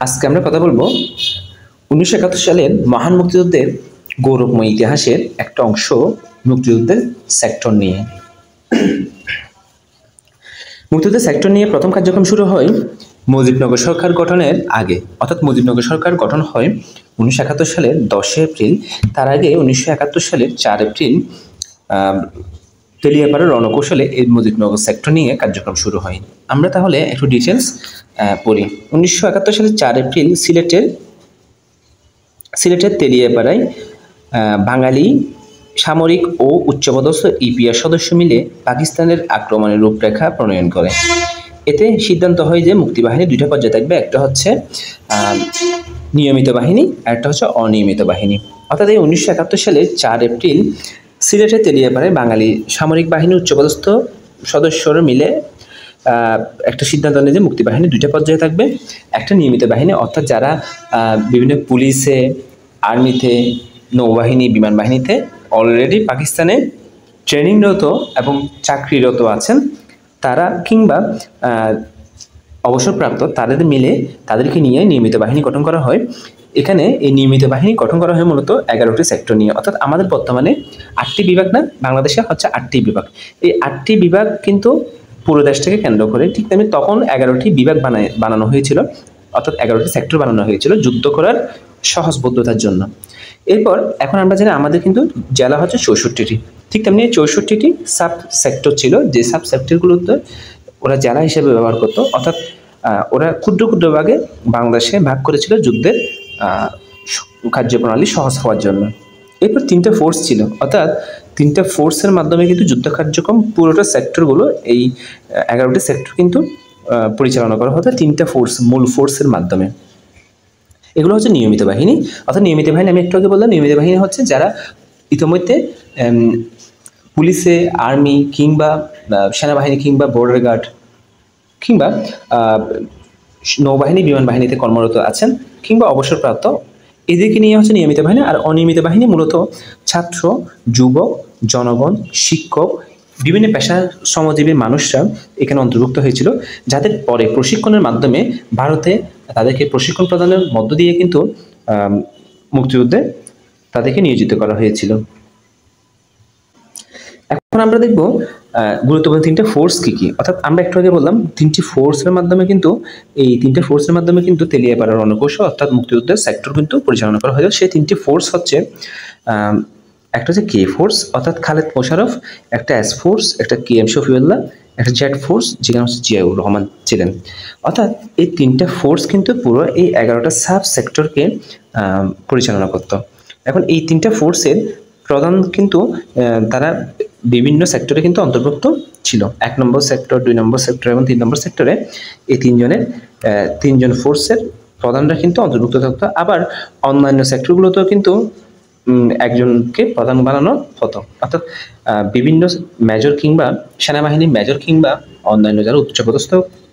আজকে আমরা কথা বলবো 1971 সালের মহান মুক্তিযুদ্ধের গৌরবময় ইতিহাসের একটা অংশ মুক্তিযুদ্ধের সেক্টর নিয়ে। মুক্তিযুদ্ধের সেক্টর নিয়ে প্রথম কার্যক্রম শুরু হয় মুজিবনগর সরকার গঠনের আগে, অর্থাৎ মুজিবনগর সরকার গঠন হয় 1971 সালের 10 এপ্রিল। তার আগে 1971 সালের 4 এপ্রিল তেলিয়াপাড়া রণকৌশলে এই মুজিবনগর সেক্টর নিয়ে কার্যক্রম শুরু হয়। আমরা তাহলে একটু ডিটেলস পড়ি। 1971 সালের 4 এপ্রিল সিলেটের তেলিয়াপাড়ায় বাঙালি সামরিক ও উচ্চপদস্থ ইপিআর সদস্য মিলে পাকিস্তানের আক্রমণের রূপরেখা প্রণয়ন করে। এতে সিদ্ধান্ত হয় যে মুক্তিবাহিনী দুইটা পর্যায়ে থাকবে, একটা হচ্ছে নিয়মিত বাহিনী আর একটা হচ্ছে অনিয়মিত বাহিনী। অর্থাৎ এই 1971 সালের 4 এপ্রিল সিলেটের তেলিয়াপাড়ায় বাঙালি সামরিক বাহিনীর উচ্চপদস্থ সদস্যরা মিলে একটা সিদ্ধান্ত নেয় যে মুক্তিবাহিনী দুইটা পর্যায়ে থাকবে, একটা নিয়মিত বাহিনী অর্থাৎ যারা বিভিন্ন পুলিশে, আর্মিতে, নৌবাহিনী, বিমান বাহিনীতে অলরেডি পাকিস্তানে ট্রেনিংরত এবং চাকরিরত আছেন তারা, কিংবা অবসরপ্রাপ্ত, তাদেরকে নিয়ে নিয়মিত বাহিনী গঠন করা হয়। এখানে এই নিয়মিত বাহিনী গঠন করা হয় মূলত 11টি সেক্টর নিয়ে। অর্থাৎ আমাদের বর্তমানে 8টি বিভাগ না, বাংলাদেশে হচ্ছে 8টি বিভাগ। এই 8টি বিভাগ কিন্তু পুরো দেশটাকে কেন্দ্র করে, ঠিক তেমনি তখন 11টি বিভাগ বানানো হয়েছিল, অর্থাৎ 11টি সেক্টর বানানো হয়েছিল যুদ্ধ করার সহজবোধ্যতার জন্য। এরপর এখন আমরা জানি আমাদের কিন্তু জেলা হচ্ছে 64টি, ঠিক তেমনি 64টি সাব সেক্টর ছিল, যে সাব সেক্টরগুলোতে ওরা জেলা হিসেবে ব্যবহার করতো। অর্থাৎ ওরা ক্ষুদ্র ক্ষুদ্র ভাগে বাংলাদেশে ভাগ করেছিল যুদ্ধের কার্যপ্রণালী সহজ হওয়ার জন্য। এরপর 3টে ফোর্স ছিল, অর্থাৎ 3টে ফোর্সের মাধ্যমে কিন্তু যুদ্ধ কার্যক্রম পুরোটা সেক্টরগুলো, এই 11টি সেক্টর কিন্তু পরিচালনা করা হতো 3টে ফোর্স, মূল ফোর্সের মাধ্যমে। এগুলো হচ্ছে নিয়মিত বাহিনী। অর্থাৎ নিয়মিত বাহিনী আমি একটু আগে বললাম, নিয়মিত বাহিনী হচ্ছে যারা ইতিমধ্যে পুলিশে, আর্মি কিংবা সেনাবাহিনী কিংবা বর্ডার গার্ড কিংবা নৌবাহিনী, বিমান বাহিনীতে কর্মরত আছেন কিংবা অবসরপ্রাপ্ত, এদেরকে নিয়ে হচ্ছে নিয়মিত বাহিনী। আর অনিয়মিত বাহিনী মূলত ছাত্র, যুবক, জনগণ, শিক্ষক, বিভিন্ন পেশা শ্রমজীবীর মানুষরা এখানে অন্তর্ভুক্ত হয়েছিল, যাদের পরে প্রশিক্ষণের মাধ্যমে ভারতে তাদেরকে প্রশিক্ষণ প্রদানের মধ্য দিয়ে কিন্তু মুক্তিযুদ্ধে তাদেরকে নিয়োজিত করা হয়েছিল। এখন আমরা দেখব গুরুত্বপূর্ণ 3টে ফোর্স কি কি। অর্থাৎ আমরা একটু আগে বললাম 3টি ফোর্সের মাধ্যমে কিন্তু, এই 3টে ফোর্সের মাধ্যমে কিন্তু তেলিয়াপাড়া রণকৌশল অর্থাৎ মুক্তিযুদ্ধের সেক্টর কিন্তু পরিচালনা করা হয়েছিল। সেই 3টি ফোর্স হচ্ছে, একটা হচ্ছে কে ফোর্স অর্থাৎ খালেদ মোশাররফ, একটা এস ফোর্স, একটা কে এম শফিউল্লাহ, একটা জেড ফোর্স যেখানে হচ্ছে জিয়াউর রহমান ছিলেন। অর্থাৎ এই 3টা ফোর্স কিন্তু পুরো এই 11টা সাব সেক্টরকে পরিচালনা করত। এখন এই 3টা ফোর্সের প্রধান কিন্তু তারা বিভিন্ন সেক্টরে কিন্তু অন্তর্ভুক্ত ছিল। 1 নম্বর সেক্টর, 2 নম্বর সেক্টর এবং 3 নম্বর সেক্টরে এই তিনজন ফোর্সের প্রধানরা কিন্তু অন্তর্ভুক্ত থাকতো। আবার অন্যান্য সেক্টরগুলোতেও কিন্তু একজনকে প্রধান বানানো হতো। অর্থাৎ বিভিন্ন মেজর কিংবা সেনাবাহিনীর মেজর কিংবা অন্যান্য যারা উচ্চপদস্থ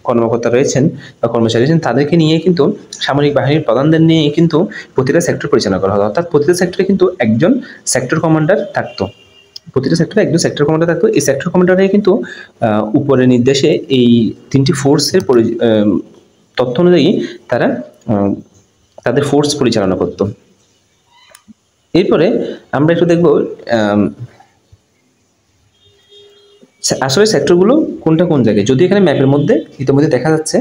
কর্মকর্তা রয়েছেন বা কর্মচারী রয়েছেন তাদেরকে নিয়ে কিন্তু, সামরিক বাহিনীর প্রধানদের নিয়ে কিন্তু প্রতিটা সেক্টর পরিচালনা করা হতো। অর্থাৎ প্রতিটা সেক্টরে কিন্তু একজন সেক্টর কমান্ডার থাকতো, প্রতিটা সেক্টরে একজন সেক্টর কমান্ডার থাকতো। এই সেক্টর কমান্ডারে কিন্তু উপরের নির্দেশে এই 3টি ফোর্সের তথ্য অনুযায়ী তারা তাদের ফোর্স পরিচালনা করত। এরপরে আমরা একটু দেখব আসলে সেক্টরগুলো কোনটা কোন জায়গায়। যদি এখানে ম্যাপের মধ্যে ইতিমধ্যে দেখা যাচ্ছে,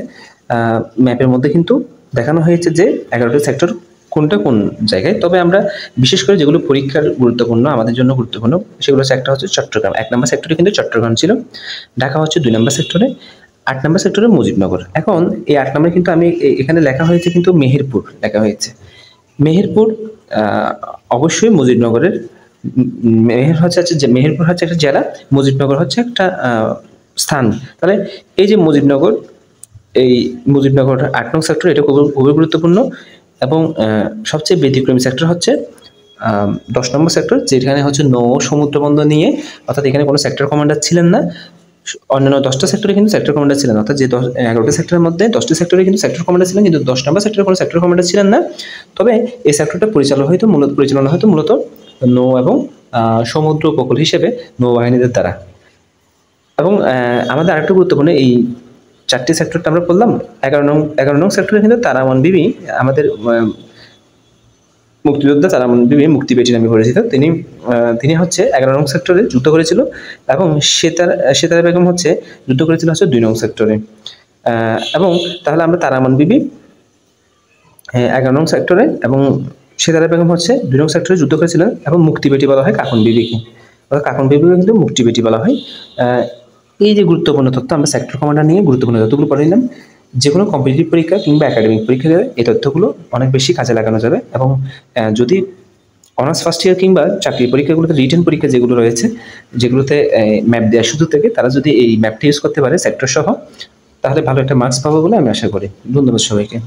ম্যাপের মধ্যে কিন্তু দেখানো হয়েছে যে 11টি সেক্টর কোনটা কোন জায়গায়। তবে আমরা বিশেষ করে যেগুলো পরীক্ষার গুরুত্বপূর্ণ, আমাদের জন্য গুরুত্বপূর্ণ, সেগুলো হচ্ছে একটা হচ্ছে চট্টগ্রাম। 1 নম্বর সেক্টরে কিন্তু চট্টগ্রাম ছিল। ঢাকা হচ্ছে 2 নম্বর সেক্টরে। 8 নম্বর সেক্টরে মুজিবনগর। এখন এই 8 নম্বরে কিন্তু আমি এখানে লেখা হয়েছে কিন্তু মেহেরপুর লেখা হয়েছে। মেহেরপুর অবশ্যই মুজিবনগরের, মেহেরপুর হচ্ছে একটা জেলা, মুজিবনগর হচ্ছে একটা স্থান। তাহলে এই যে মুজিবনগর, এই মুজিবনগর 8 নং সেক্টর, এটা খুবই গুরুত্বপূর্ণ। এবং সবচেয়ে ব্যতিক্রমী সেক্টর হচ্ছে 10 নম্বর সেক্টর, যেখানে হচ্ছে নৌ সমুদ্র বন্দর নিয়ে, অর্থাৎ এখানে কোনো সেক্টর কমান্ডার ছিলেন না। অন্যান্য 10টা সেক্টরে কিন্তু সেক্টর কমান্ডার ছিলেন, অর্থাৎ যে 11টি সেক্টরের মধ্যে 10টি সেক্টরে কিন্তু সেক্টর কমান্ডার ছিলেন, কিন্তু 10 নম্বর সেক্টরে কোনো সেক্টর কমান্ডার ছিলেন না। তবে এই সেক্টরটা পরিচালনা হয়তো মূলত নৌ এবং সমুদ্র উপকূল হিসেবে নৌবাহিনীদের দ্বারা। এবং আমাদের আরেকটা গুরুত্বপূর্ণ, এই 4টি সেক্টরটা আমরা বললাম। 11 নং সেক্টরে কিন্তু তারামন বিবি আমাদের মুক্তিযোদ্ধা তারামন বিবি মুক্তি বেটি নামে পরিচিত। তিনি হচ্ছে 11 নং সেক্টরে যুদ্ধ করেছিল এবং সেতারা বেগম হচ্ছে যুদ্ধ করেছিল হচ্ছে 2 নং সেক্টরে। এবং তাহলে আমরা তারামন বিবি 11 নং সেক্টরে এবং সেতারা বেগম হচ্ছে 2 নং সেক্টরে যুদ্ধ করেছিলেন এবং মুক্তি বেটি বলা হয় কাকন বিবিকে, অর্থাৎ কাকন বিবিকে কিন্তু মুক্তি বেটি বলা হয়। এই যে গুরুত্বপূর্ণ তথ্য আমরা সেক্টর কমান্ডার নিয়ে গুরুত্বপূর্ণ তথ্যগুলো পড়ে নিলাম। যে কোনো কম্পিটিটিভ পরীক্ষা কিংবা একাডেমিক পরীক্ষা এই তথ্যগুলো অনেক বেশি কাজে লাগানো যাবে। এবং যদি অনার্স ফার্স্ট ইয়ার কিংবা চাকরি পরীক্ষাগুলোতে রিটেন পরীক্ষা যেগুলো রয়েছে, যেগুলোতে ম্যাপ দেওয়া শুধু থেকে, তারা যদি এই ম্যাপটি ইউজ করতে পারে সেক্টর সহ, তাহলে ভালো একটা মার্কস পাবো বলে আমি আশা করি। ধন্যবাদ সবাইকে।